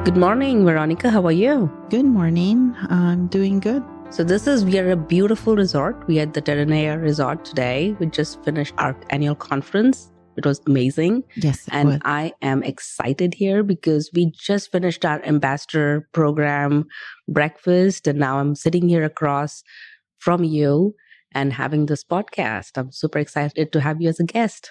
Good morning, Veronica. How are you? Good morning. I'm doing good. So we are at a beautiful resort. We are at the Terranea Resort today. We just finished our annual conference. It was amazing. Yes, it And was. I am excited here because we just finished our ambassador program breakfast. And now I'm sitting here across from you and having this podcast. I'm super excited to have you as a guest.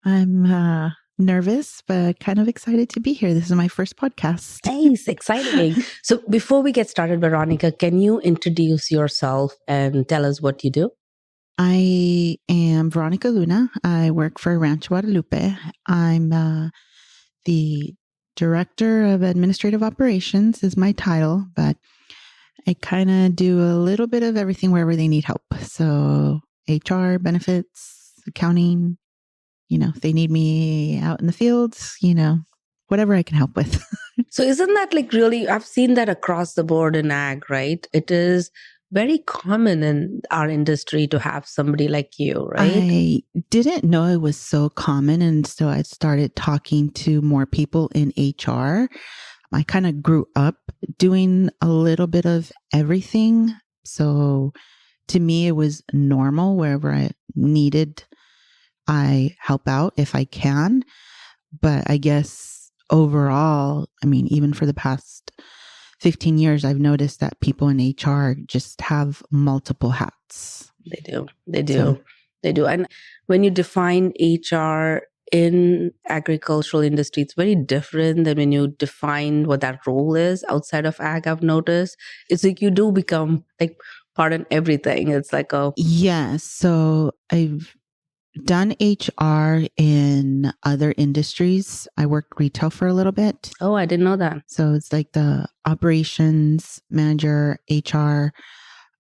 I'm nervous, but kind of excited to be here. This is my first podcast. Nice, exciting. So before we get started, Veronica, can you introduce yourself and tell us what you do? I am Veronica Luna. I work for Rancho Guadalupe. I'm the Director of Administrative Operations is my title, but I kind of do a little bit of everything wherever they need help. So HR, benefits, accounting, if they need me out in the fields, whatever I can help with. So isn't that really, I've seen that across the board in ag, right? It is very common in our industry to have somebody like you, right? I didn't know it was so common. And so I started talking to more people in HR. I kind of grew up doing a little bit of everything. So to me, it was normal. Wherever I needed, I help out if I can. But I guess overall, even for the past 15 years, I've noticed that people in HR just have multiple hats. They do. And when you define HR in agricultural industry, it's very different than when you define what that role is outside of ag. I've noticed it's like you do become part in everything. It's like a... Yes. So I've done HR in other industries. I worked retail for a little bit. Oh, I didn't know that. So it's like the operations manager, HR,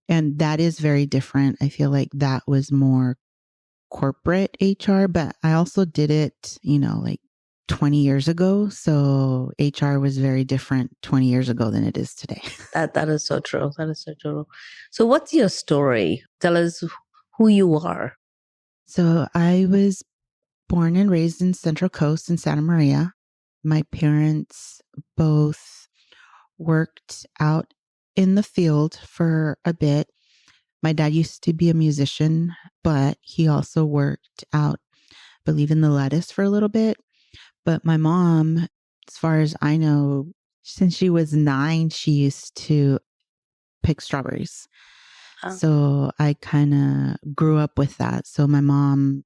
and that is very different. I feel like that was more corporate HR, but I also did it, 20 years ago. So HR was very different 20 years ago than it is today. That is so true. That is so true. So what's your story? Tell us who you are. So I was born and raised in Central Coast in Santa Maria. My parents both worked out in the field for a bit. My dad used to be a musician, but he also worked out, I believe, in the lettuce for a little bit. But my mom, as far as I know, since she was 9, she used to pick strawberries. Oh. So I kind of grew up with that. So my mom,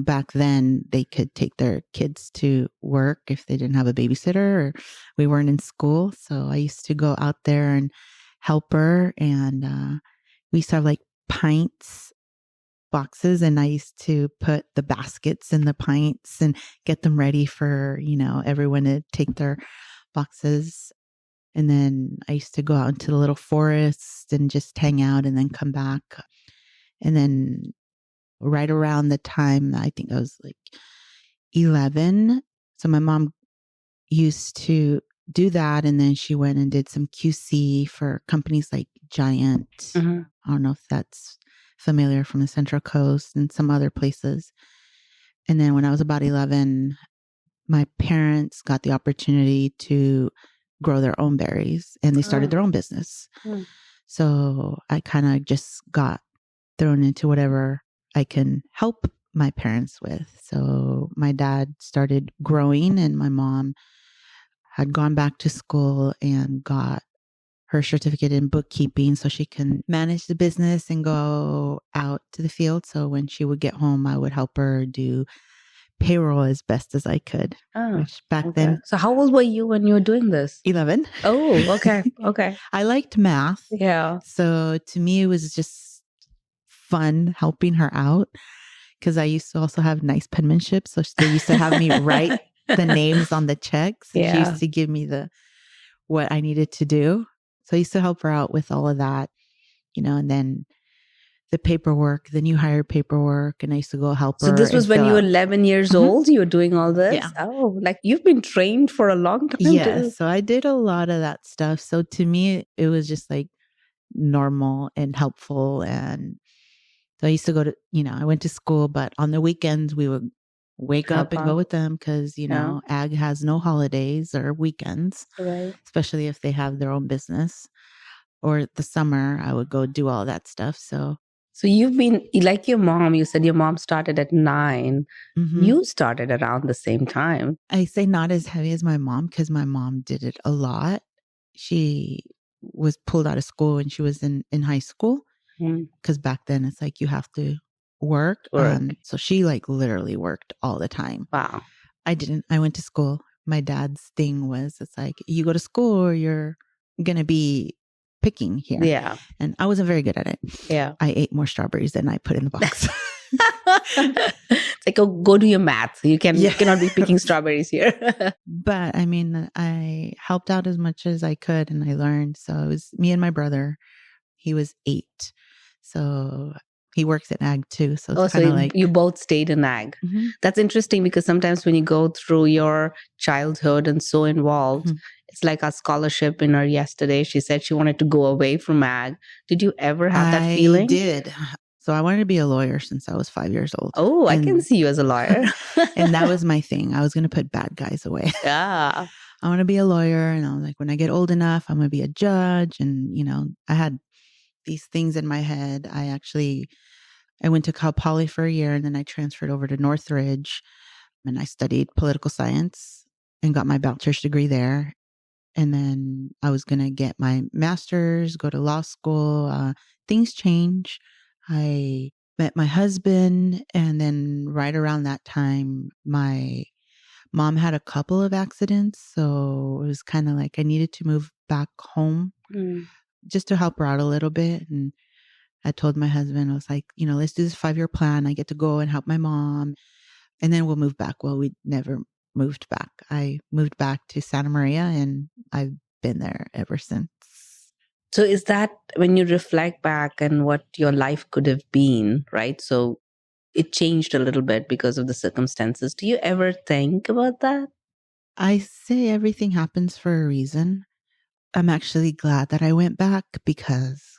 back then they could take their kids to work if they didn't have a babysitter or we weren't in school. So I used to go out there and help her. And we used to have pints boxes, and I used to put the baskets in the pints and get them ready for, everyone to take their boxes. And then I used to go out into the little forest and just hang out and then come back. And then right around the time, I think I was 11. So my mom used to do that. And then she went and did some QC for companies like Giant. Mm-hmm. I don't know if that's familiar, from the Central Coast and some other places. And then when I was about 11, my parents got the opportunity to grow their own berries, and they started their own business. Mm. So I kind of just got thrown into whatever I can help my parents with. So my dad started growing, and my mom had gone back to school and got her certificate in bookkeeping so she can manage the business and go out to the field. So when she would get home, I would help her do payroll as best as I could. Which back then. So how old were you when you were doing this? 11. Oh, okay. Okay. I liked math. Yeah. So to me, it was just fun helping her out, because I used to also have nice penmanship. So they used to have me write the names on the checks. Yeah. She used to give me what I needed to do. So I used to help her out with all of that, and then the paperwork, the new hire paperwork, and I used to go help her. So this was when you were 11 years old? You were doing all this? Yeah. Oh, you've been trained for a long time. Yeah. So I did a lot of that stuff. So to me, it was just normal and helpful. And so I used to go to, I went to school, but on the weekends we would wake Help up and go out. with them because, ag has no holidays or weekends, Right. especially if they have their own business. Or the summer, I would go do all that stuff. So you've been like your mom, you said your mom started at 9. mhm. You started around the same time. I say not as heavy as my mom because my mom did it a lot. She was pulled out of school when she was in high school because back then it's like you have to work. Work. So she like literally worked all the time. Wow. I didn't. I went to school. My dad's thing was it's like you go to school or you're going to be picking here. Yeah. And I wasn't very good at it. Yeah. I ate more strawberries than I put in the box. It's like, go do your math. You cannot be picking strawberries here. But I mean, I helped out as much as I could and I learned. So it was me and my brother. He was 8. So he works at ag too. So it's kind of like you both stayed in ag. Mhm. That's interesting because sometimes when you go through your childhood and so involved, Mhm. it's like our scholarship in her yesterday. She said she wanted to go away from ag. Did you ever have that feeling? I did. So I wanted to be a lawyer since I was 5 years old. Oh, I can see you as a lawyer. And that was my thing. I was going to put bad guys away. Yeah. I want to be a lawyer. And I was like, when I get old enough, I'm going to be a judge. And, I had these things in my head. I went to Cal Poly for a year and then I transferred over to Northridge and I studied political science and got my bachelor's degree there. And then I was going to get my master's, go to law school. Things change. I met my husband. And then right around that time, my mom had a couple of accidents. So it was kind of like I needed to move back home just to help her out a little bit. And I told my husband, I was like, let's do this 5-year plan. I get to go and help my mom and then we'll move back. Well, we never moved back. I moved back to Santa Maria and I've been there ever since. So is that when you reflect back and what your life could have been, right? So it changed a little bit because of the circumstances. Do you ever think about that? I say everything happens for a reason. I'm actually glad that I went back because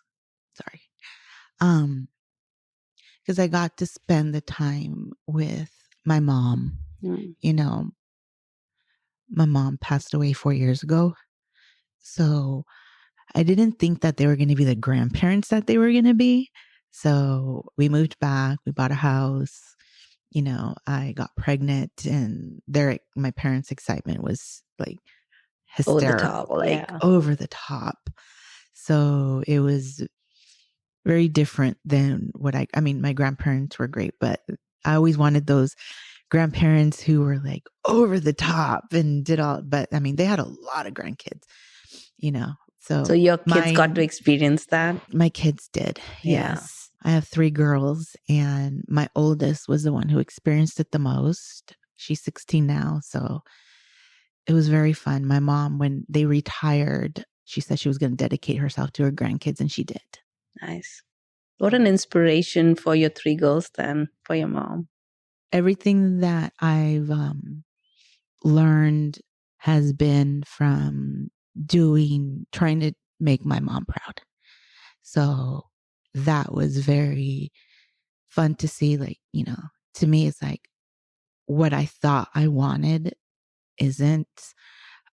I got to spend the time with my mom. My mom passed away 4 years ago. So I didn't think that they were going to be the grandparents that they were going to be. So we moved back, we bought a house, I got pregnant and my parents' excitement was like hysterical, over the top. So it was very different than what my grandparents were great, but I always wanted those grandparents who were like over the top and did all, but they had a lot of grandkids, So your kids got to experience that? My kids did. Yeah. Yes. I have 3 girls and my oldest was the one who experienced it the most. She's 16 now. So it was very fun. My mom, when they retired, she said she was going to dedicate herself to her grandkids and she did. Nice. What an inspiration for your 3 girls then, for your mom. Everything that I've learned has been from trying to make my mom proud. So that was very fun to see. Like, to me, it's like what I thought I wanted isn't.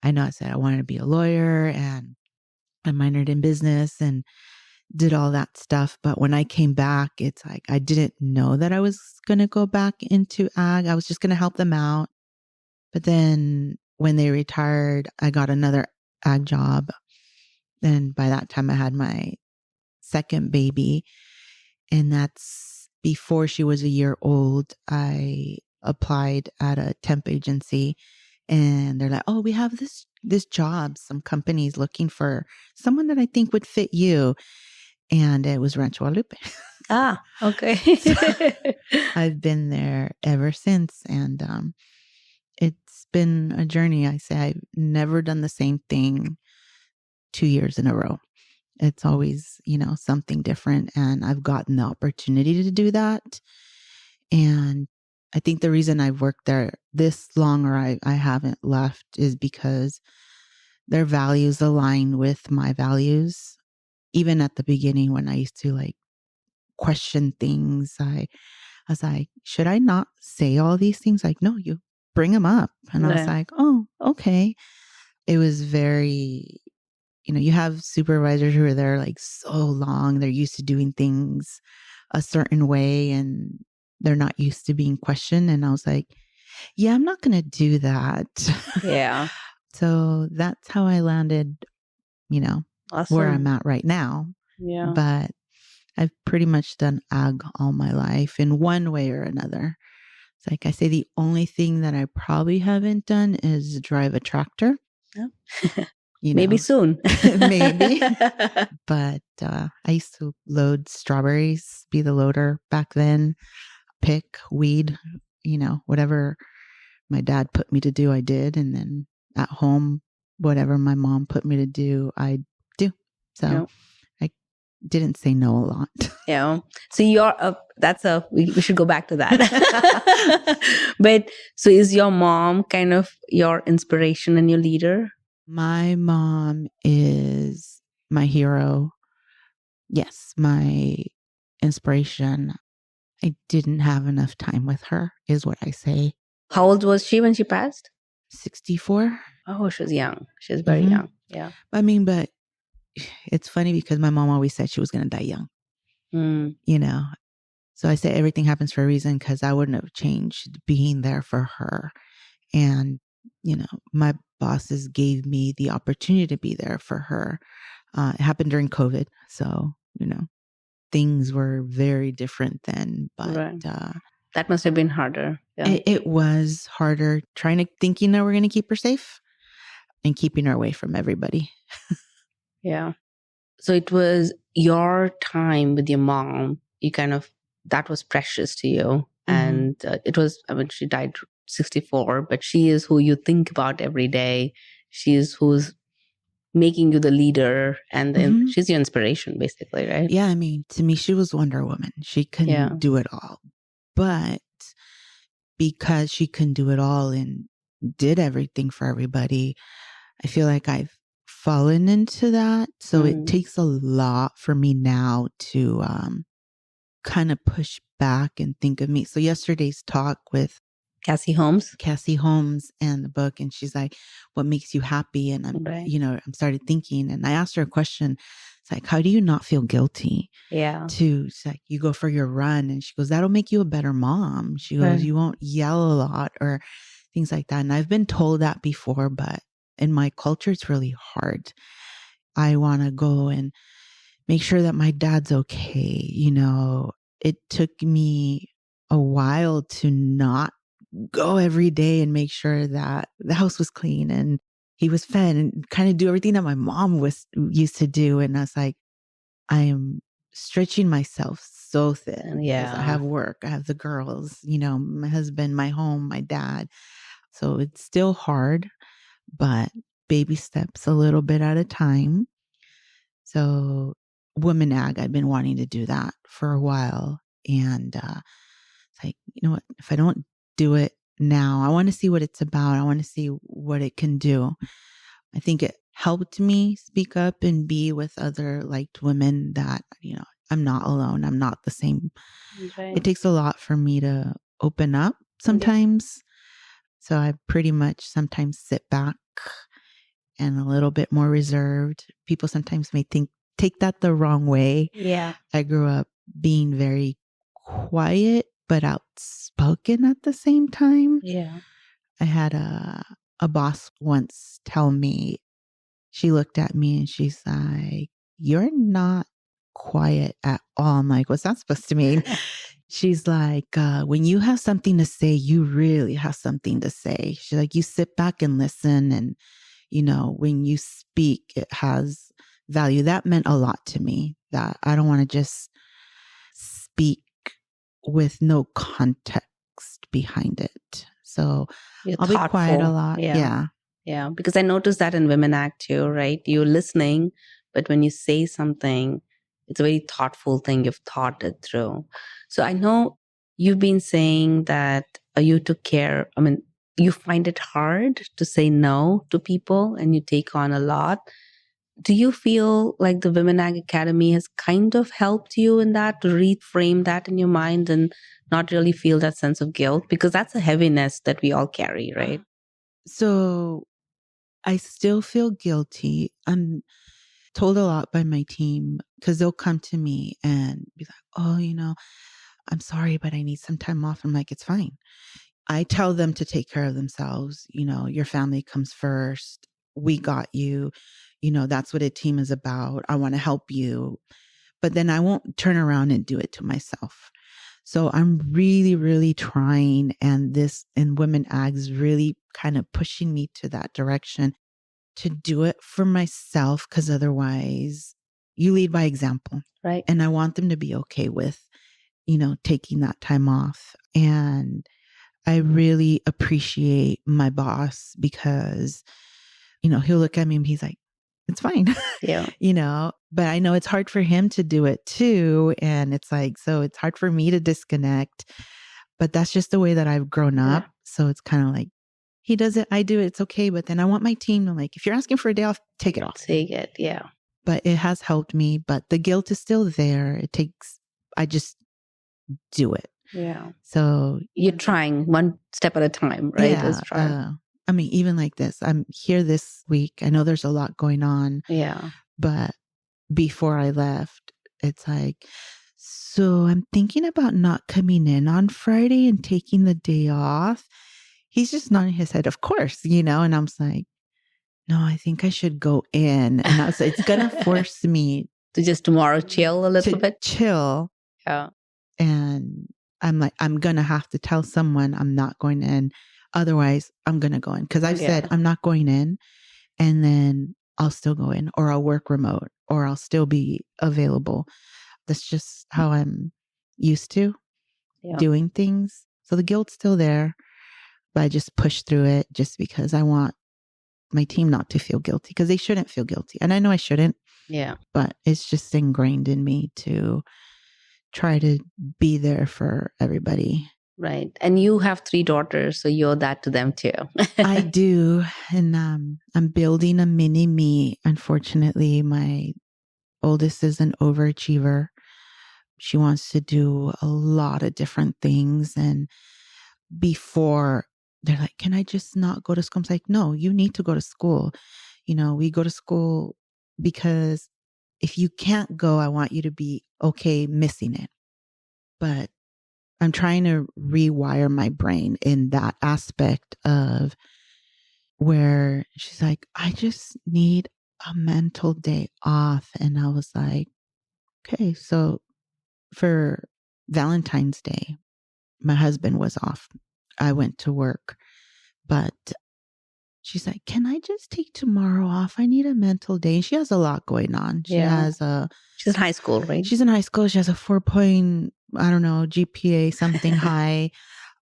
I know I said I wanted to be a lawyer and I minored in business and did all that stuff. But when I came back, it's like I didn't know that I was going to go back into ag. I was just going to help them out. But then when they retired, I got another ag job. And by that time, I had my second baby. And that's before she was a year old. I applied at a temp agency and they're like, oh, we have this job. Some companies looking for someone that I think would fit you. And it was Rancho Guadalupe. Ah, okay. So I've been there ever since. And it's been a journey. I say I've never done the same thing 2 years in a row. It's always, something different. And I've gotten the opportunity to do that. And I think the reason I've worked there this long or I haven't left is because their values align with my values. Even at the beginning when I used to question things, I I was like, should I not say all these things? Like, no, you bring them up. And I was like, oh, okay. It was very, you have supervisors who are there like so long. They're used to doing things a certain way and they're not used to being questioned. And I was like, yeah, I'm not going to do that. Yeah. So that's how I landed, Awesome. where I'm at right now. Yeah. But I've pretty much done ag all my life in one way or another. It's like I say, the only thing that I probably haven't done is drive a tractor. Yeah. Maybe soon. Maybe. But I used to load strawberries, be the loader back then, pick, weed, whatever my dad put me to do, I did. And then at home, whatever my mom put me to do, I do. So I didn't say no a lot. Yeah. So we should go back to that. But so is your mom kind of your inspiration and your leader? My mom is my hero. Yes, my inspiration. I didn't have enough time with her, is what I say. How old was she when she passed? 64. Oh, she was young. She was very young. Yeah. But it's funny because my mom always said she was going to die young. So I say everything happens for a reason because I wouldn't have changed being there for her. And, my bosses gave me the opportunity to be there for her. It happened during COVID. So, things were very different then. But that must have been harder. Yeah. It was harder thinking that we're going to keep her safe and keeping her away from everybody. Yeah. So it was your time with your mom. That was precious to you. And it was, she died 64, but she is who you think about every day. She is who's making you the leader and she's your inspiration basically, right? Yeah. To me, she was Wonder Woman. She couldn't do it all, but because she couldn't do it all and did everything for everybody, I feel like I've fallen into that. So it takes a lot for me now to kind of push back and think of me. So yesterday's talk with Cassie Holmes and the book, and she's like, what makes you happy? And I'm started thinking, and I asked her a question. It's like, how do you not feel guilty? Yeah. She's like, you go for your run. And she goes, that'll make you a better mom. She goes, you won't yell a lot or things like that. And I've been told that before, but in my culture, it's really hard. I want to go and make sure that my dad's okay. It took me a while to not go every day and make sure that the house was clean and he was fed and kind of do everything that my mom used to do. And I was like, I am stretching myself so thin. Yeah. I have work. I have the girls, my husband, my home, my dad. So it's still hard, but baby steps a little bit at a time. So Women Ag, I've been wanting to do that for a while. And it's like, what, if I don't do it now, I want to see what it's about. I want to see what it can do. I think it helped me speak up and be with other liked women that, I'm not alone. I'm not the same. Okay. It takes a lot for me to open up sometimes. So I pretty much sometimes sit back and a little bit more reserved. People sometimes may take that the wrong way. Yeah. I grew up being very quiet, but outspoken at the same time. Yeah. I had a boss once tell me, she looked at me and she's like, you're not quiet at all. I'm like, what's that supposed to mean? She's like, when you have something to say, you really have something to say. She's like, you sit back and listen. And, when you speak, it has value. That meant a lot to me, that I don't want to just speak with no context behind it. So I'll be quiet a lot. Yeah. Yeah. Because I noticed that in Women Act too, right? You're listening, but when you say something, it's a very thoughtful thing. You've thought it through. So I know you've been saying that you took care. You find it hard to say no to people and you take on a lot. do you feel like the Women Ag Academy has kind of helped you in that, to reframe that in your mind and not really feel that sense of guilt? Because that's a heaviness that we all carry, right? So I still feel guilty. I'm told a lot by my team because they'll come to me and be like, oh, I'm sorry, but I need some time off. I'm like, it's fine. I tell them to take care of themselves. Your family comes first. We got you. That's what a team is about. I want to help you. But then I won't turn around and do it to myself. So I'm really, really trying. And Women Ag is really kind of pushing me to that direction to do it for myself. Because otherwise you lead by example. Right. And I want them to be okay with, taking that time off. And I really appreciate my boss because, he'll look at me and he's like, it's fine. Yeah. But I know it's hard for him to do it too. And it's like, so it's hard for me to disconnect, but that's just the way that I've grown up. Yeah. So it's kind of like, he does it, I do it, it's okay. But then I want my team to like, if you're asking for a day off, take it off. Take it. Yeah. But it has helped me, but the guilt is still there. I just do it. Yeah. So you're trying one step at a time, right? Yeah. Even like this, I'm here this week. I know there's a lot going on. Yeah. But before I left, it's like, so I'm thinking about not coming in on Friday and taking the day off. He's just nodding his head, of course, and I'm like, no, I think I should go in. And I was like, it's going to force me to just tomorrow chill a little bit. Chill. Yeah. And I'm like, I'm going to have to tell someone I'm not going in. Otherwise, I'm going to go in. Because I've said I'm not going in. And then I'll still go in, or I'll work remote, or I'll still be available. That's just how I'm used to doing things. So the guilt's still there, but I just push through it just because I want my team not to feel guilty, because they shouldn't feel guilty. And I know I shouldn't. Yeah. But it's just ingrained in me to try to be there for everybody. Right. And you have 3 daughters, so you're that to them too. I do. And I'm building a mini me. Unfortunately, my oldest is an overachiever. She wants to do a lot of different things. And before, they're like, can I just not go to school? I'm like, no, you need to go to school. We go to school because if you can't go, I want you to be okay missing it. But I'm trying to rewire my brain in that aspect of where she's like, I just need a mental day off. And I was like, okay. So for Valentine's Day, my husband was off. I went to work, but she's like, can I just take tomorrow off? I need a mental day. And she has a lot going on. She's in high school, right? She's in high school. She has a 4 GPA, something high.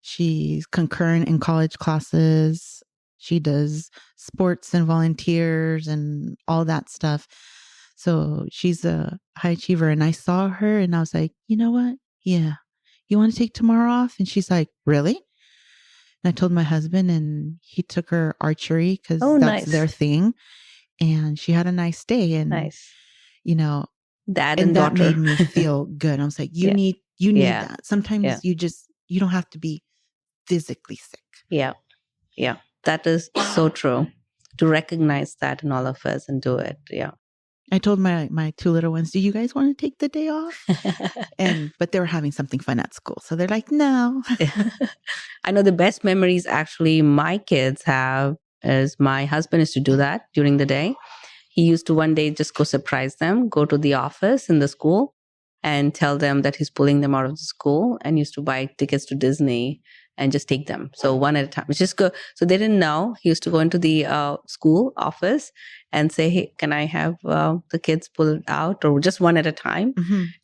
She's concurrent in college classes. She does sports and volunteers and all that stuff. So she's a high achiever. And I saw her and I was like, you know what? Yeah. You want to take tomorrow off? And she's like, really? And I told my husband, and he took her archery because that's their thing. And she had a nice day. And, Dad and that daughter. made me feel good. I was like, you need that. Sometimes you don't have to be physically sick. Yeah. Yeah. That is so true. To recognize that in all of us and do it. Yeah. I told my 2 little ones, do you guys want to take the day off? But they were having something fun at school. So they're like, no. I know the best memories actually my kids have is my husband used to do that during the day. He used to one day just go surprise them, go to the office in the school and tell them that he's pulling them out of the school, and used to buy tickets to Disney and just take them. So one at a time. Just go. So they didn't know. He used to go into the school office and say, hey, can I have the kids pulled out, or just one at a time,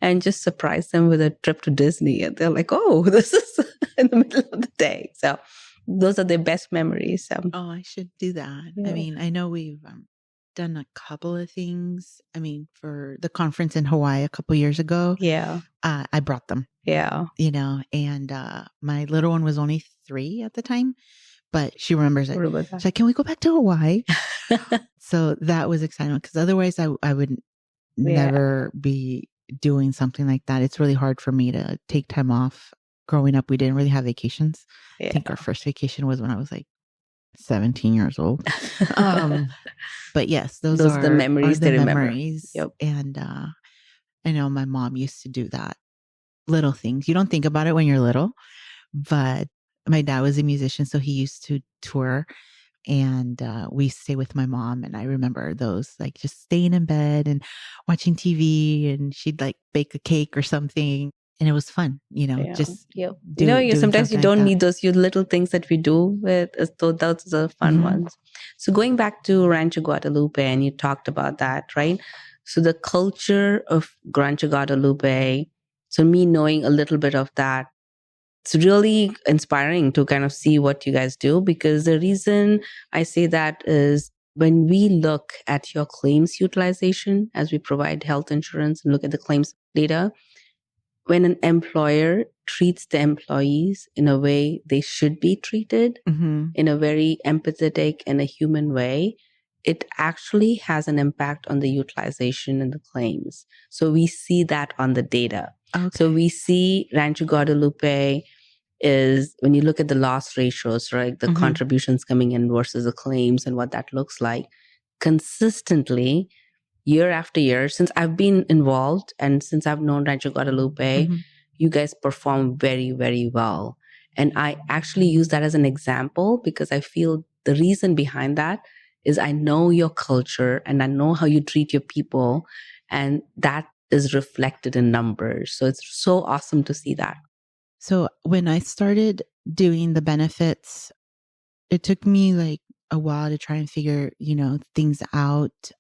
and just surprise them with a trip to Disney. And they're like, oh, this is in the middle of the day. So those are their best memories. Oh, I should do that. Yeah. I mean, I know we've done a couple of things. I mean, for the conference in Hawaii a couple years ago, I brought them. Yeah. And my little one was only 3 at the time, but she remembers it. What about She's that? like, can we go back to Hawaii? So that was exciting because otherwise I would never be doing something like that. It's really hard for me to take time off. Growing up, we didn't really have vacations. I think our first vacation was when I was like 17 years old. But yes, those are the memories the they remember. memories. Yep. And I know my mom used to do that. Little things. You don't think about it when you're little, but my dad was a musician, so he used to tour. And we stay with my mom, and I remember those, like just staying in bed and watching TV, and she'd like bake a cake or something, and it was fun, just sometimes you don't need those little things that we do with those are fun ones. So going back to Rancho Guadalupe, and you talked about that, right? So the culture of Rancho Guadalupe, so me knowing a little bit of that, it's really inspiring to kind of see what you guys do, because the reason I say that is when we look at your claims utilization as we provide health insurance and look at the claims data, when an employer treats the employees in a way they should be treated, in a very empathetic and a human way, it actually has an impact on the utilization and the claims. So we see that on the data. Okay. So we see Rancho Guadalupe is, when you look at the loss ratios, right, the contributions coming in versus the claims and what that looks like, consistently, year after year, since I've been involved and since I've known Rancho Guadalupe, you guys perform very, very well. And I actually use that as an example because I feel the reason behind that is I know your culture and I know how you treat your people, and that is reflected in numbers. So it's so awesome to see that. So when I started doing the benefits, it took me like a while to try and figure, things out.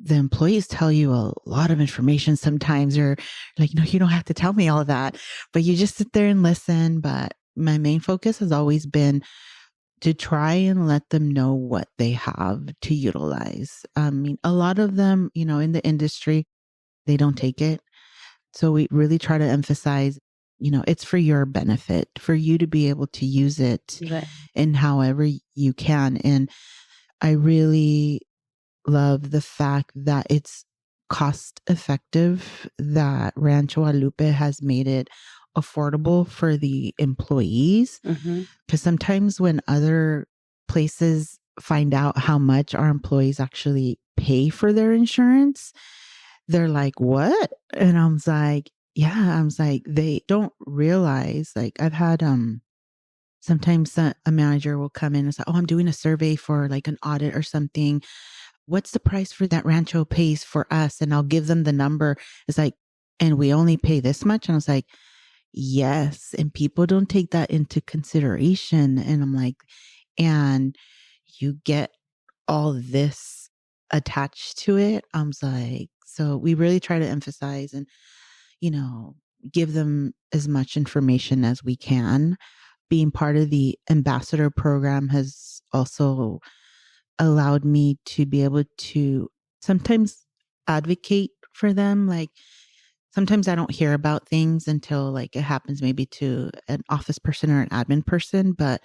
The employees tell you a lot of information sometimes, or like, no, you don't have to tell me all of that, but you just sit there and listen. But my main focus has always been to try and let them know what they have to utilize. I mean, a lot of them, in the industry, they don't take it. So we really try to emphasize, it's for your benefit, for you to be able to use it in however you can. And I really love the fact that it's cost effective, that Rancho Guadalupe has made it affordable for the employees. Because sometimes when other places find out how much our employees actually pay for their insurance, they're like, what? And I was like, they don't realize, like I've had, sometimes a manager will come in and say, oh, I'm doing a survey for like an audit or something. What's the price for that Rancho pays for us? And I'll give them the number. It's like, and we only pay this much. And I was like, yes. And people don't take that into consideration. And I'm like, and you get all this attached to it. I was like, so we really try to emphasize and, give them as much information as we can. Being part of the ambassador program has also allowed me to be able to sometimes advocate for them. Like sometimes I don't hear about things until like it happens maybe to an office person or an admin person. But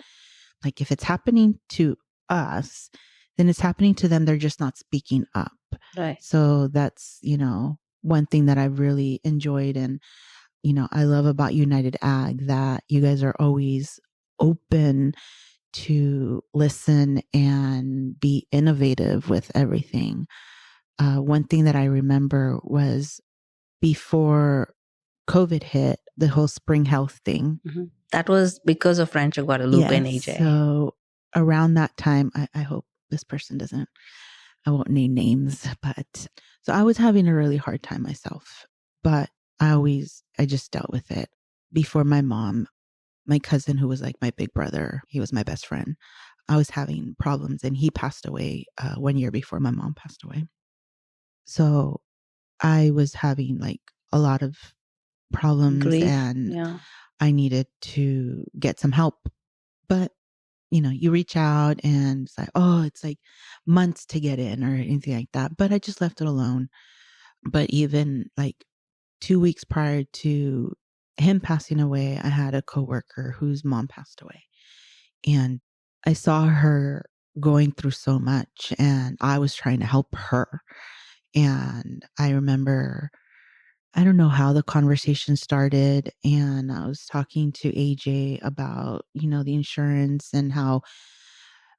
like if it's happening to us, then it's happening to them. They're just not speaking up. Right. So that's, one thing that I've really enjoyed. And, I love about United Ag that you guys are always open to listen and be innovative with everything. One thing that I remember was before COVID hit, the whole spring health thing. That was because of Rancho Guadalupe and AJ. So around that time, I hope this person doesn't, I won't name names, but so I was having a really hard time myself, but I just dealt with it. Before my mom, my cousin, who was like my big brother, he was my best friend. I was having problems and he passed away 1 year before my mom passed away. So I was having like a lot of problems. Grief. And I needed to get some help. But, you reach out and it's like, oh, it's like months to get in or anything like that. But I just left it alone. But even like 2 weeks prior to him passing away, I had a coworker whose mom passed away. And I saw her going through so much and I was trying to help her. And I remember, I don't know how the conversation started. And I was talking to AJ about, the insurance and how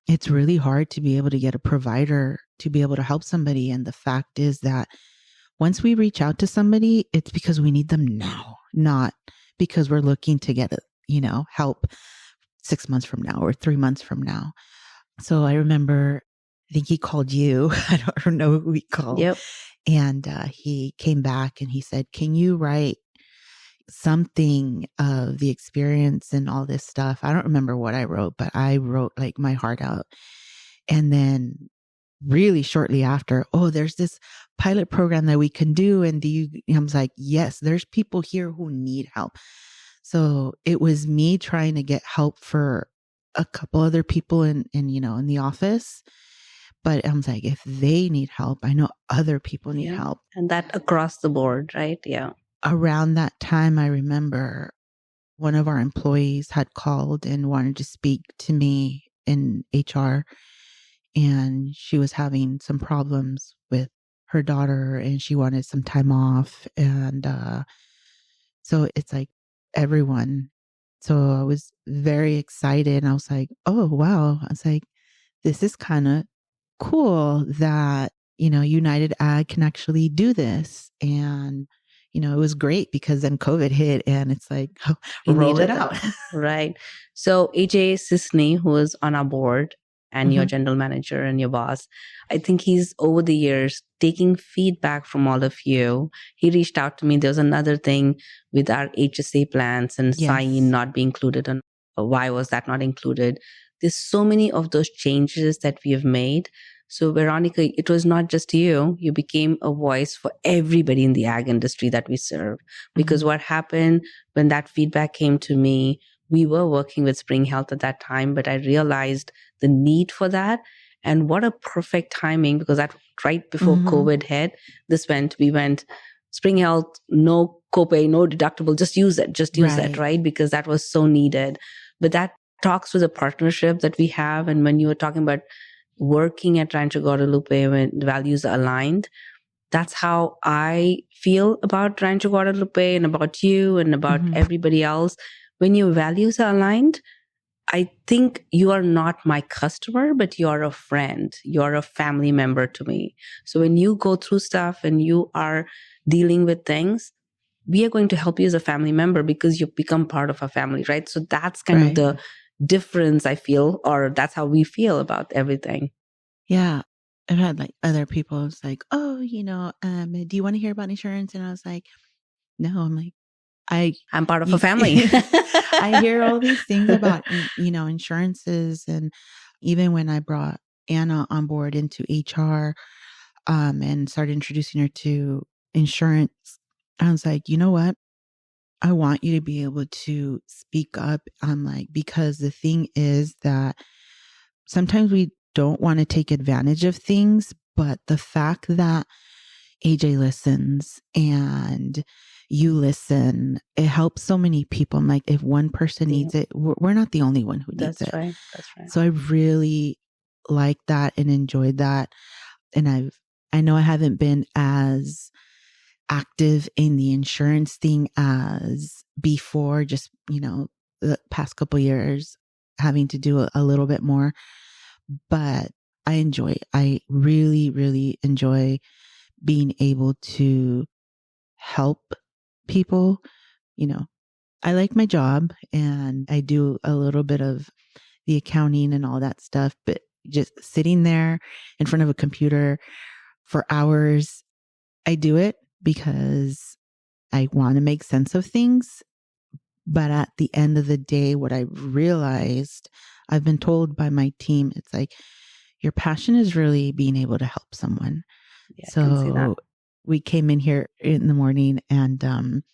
it's really hard to be able to get a provider to be able to help somebody. And the fact is that once we reach out to somebody, it's because we need them now, not because we're looking to get, help 6 months from now or 3 months from now. So I remember, I think he called you. I don't know who he called. Yep. And he came back and he said, can you write something of the experience and all this stuff? I don't remember what I wrote, but I wrote like my heart out. And then really shortly after, there's this pilot program that we can do. And I was like, yes, there's people here who need help. So it was me trying to get help for a couple other people in the office. But I was like, if they need help, I know other people need help. And that across the board, right? Yeah. Around that time, I remember one of our employees had called and wanted to speak to me in HR. And she was having some problems with her daughter and she wanted some time off. And so it's like everyone. So I was very excited. And I was like, oh, wow. I was like, this is kind of cool that, United Ag can actually do this. And, it was great because then COVID hit and it's like, roll it out. Right. So AJ Sisney, who is on our board and your general manager and your boss, I think he's over the years taking feedback from all of you. He reached out to me. There was another thing with our HSA plans and sign not being included. And why was that not included? There's so many of those changes that we have made. So Veronica, it was not just you. You became a voice for everybody in the ag industry that we serve. Because what happened when that feedback came to me, we were working with Spring Health at that time, but I realized the need for that. And what a perfect timing, because that right before COVID hit, we went Spring Health, no copay, no deductible, just use it, that, right? Because that was so needed. But that talks to the partnership that we have. And when you were talking about working at Rancho Guadalupe, when the values are aligned, that's how I feel about Rancho Guadalupe and about you and about everybody else. When your values are aligned, I think you are not my customer, but you're a friend. You're a family member to me. So when you go through stuff and you are dealing with things, we are going to help you as a family member because you've become part of our family, right? So that's kind of the difference I feel, or that's how we feel about everything. Yeah. I've had like other people, it's like, do you want to hear about insurance? And I was like, no, I'm like, I'm part of a family. I hear all these things about, insurances. And even when I brought Anna on board into HR and started introducing her to insurance, I was like, you know what? I want you to be able to speak up. I'm like, because the thing is that sometimes we don't want to take advantage of things, but the fact that AJ listens and you listen, it helps so many people. I'm like, if one person needs it, we're not the only one who needs it. That's right. So I really like that and enjoyed that. And I know I haven't been as active in the insurance thing as before, just, the past couple years having to do a little bit more, but I really, really enjoy being able to help people. I like my job and I do a little bit of the accounting and all that stuff, but just sitting there in front of a computer for hours, I do it because I want to make sense of things. But at the end of the day, what I realized, I've been told by my team, it's like, your passion is really being able to help someone. Yeah, so we came in here in the morning and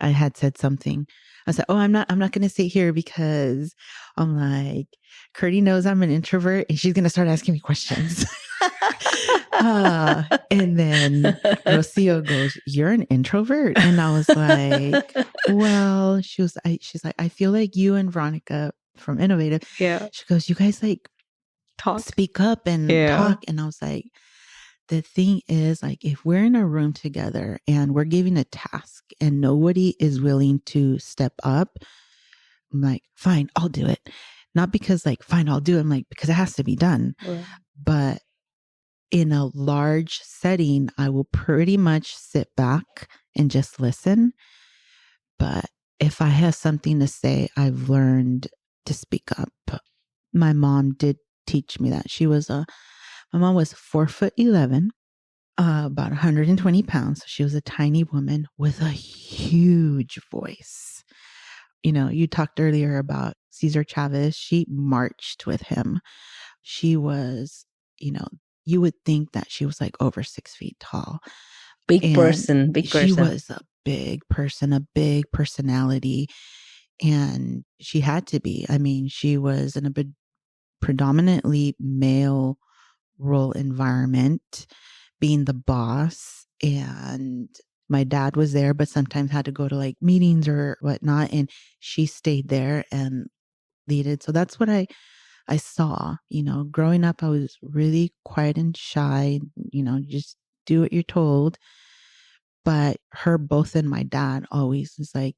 I had said something. I said, I'm not going to sit here because I'm like, Curdy knows I'm an introvert and she's going to start asking me questions. And then Rocio goes, you're an introvert? And I was like, well, she's like, I feel like you and Veronica from Innovative. Yeah. She goes, you guys like Talk. speak up and talk. And I was like, the thing is, like, if we're in a room together and we're giving a task and nobody is willing to step up, I'm like, fine, I'll do it. Not because like, fine, I'll do it. I'm like, because it has to be done. Right. But in a large setting, I will pretty much sit back and just listen. But if I have something to say, I've learned to speak up. My mom did teach me that. My mom was 4'11", about 120 pounds. So she was a tiny woman with a huge voice. You know, you talked earlier about Cesar Chavez. She marched with him. She was, you know, you would think that she was like over 6 feet tall. Big person. She was a big person, a big personality. And she had to be. I mean, she was in a predominantly male role environment, being the boss. And my dad was there, but sometimes had to go to like meetings or whatnot. And she stayed there and leaded. So that's what I saw. You know, growing up, I was really quiet and shy, you know, just do what you're told. But her, both and my dad always is like,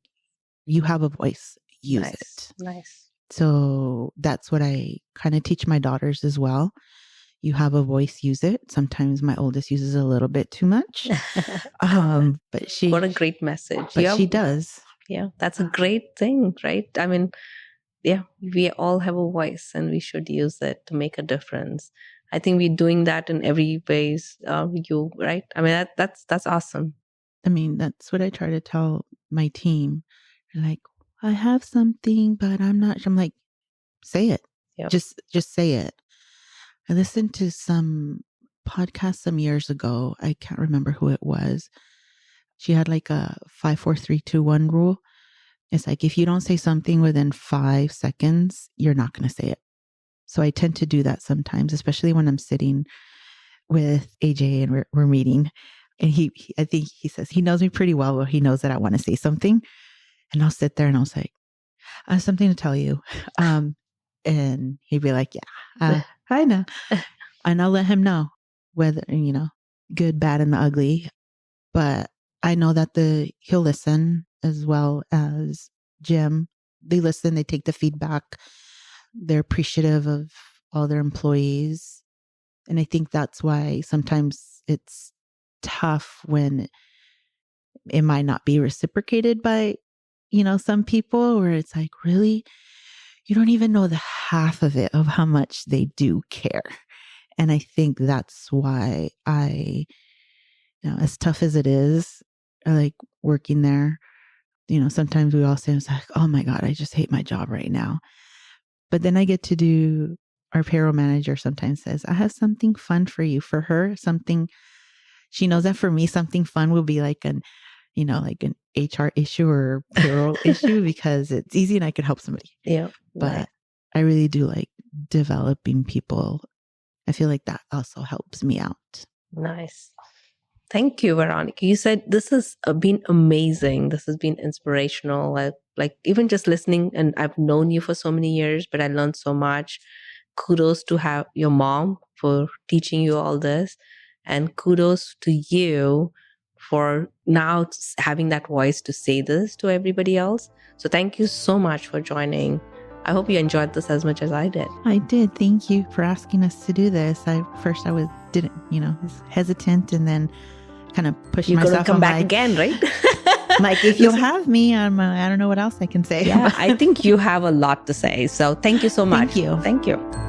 you have a voice, use it. Nice. So that's what I kind of teach my daughters as well. You have a voice, use it. Sometimes my oldest uses a little bit too much. But what a great message. But she does. Yeah, that's a great thing, right? I mean, yeah, we all have a voice and we should use it to make a difference. I think we're doing that in every ways. You, right? I mean, that's awesome. I mean, that's what I try to tell my team. Like, I have something, but I'm not. I'm like, say it. Yep. Just say it. I listened to some podcast some years ago. I can't remember who it was. She had like a 5, 4, 3, 2, 1 rule. It's like, if you don't say something within 5 seconds, you're not going to say it. So I tend to do that sometimes, especially when I'm sitting with AJ and we're meeting. And I think he says he knows me pretty well, but he knows that I want to say something. And I'll sit there and I'll say, I have something to tell you. And he'd be like, yeah, I know. And I'll let him know whether, you know, good, bad, and the ugly. But I know that he'll listen, as well as Jim. They listen, they take the feedback. They're appreciative of all their employees. And I think that's why sometimes it's tough when it might not be reciprocated by, you know, some people, where it's like, really? You don't even know the half of it, of how much they do care. And I think that's why you know, as tough as it is, I like working there. You know, sometimes we all say, it's like, oh my God, I just hate my job right now. But then I get to do, our payroll manager sometimes says, I have something fun for you. For her, something, she knows that for me, something fun will be like an HR issue or payroll issue, because it's easy and I can help somebody. Yeah. But right. I really do like developing people. I feel like that also helps me out. Nice. Thank you, Veronica. You said this has been amazing. This has been inspirational. Like even just listening, and I've known you for so many years, but I learned so much. Kudos to have your mom for teaching you all this. And kudos to you for now having that voice to say this to everybody else. So thank you so much for joining. I hope you enjoyed this as much as I did. I did. Thank you for asking us to do this. I was hesitant, and then kind of pushed myself. You're going to come back again, right? Like, if you'll have me, I don't know what else I can say. Yeah, I think you have a lot to say. So thank you so much. Thank you. Thank you.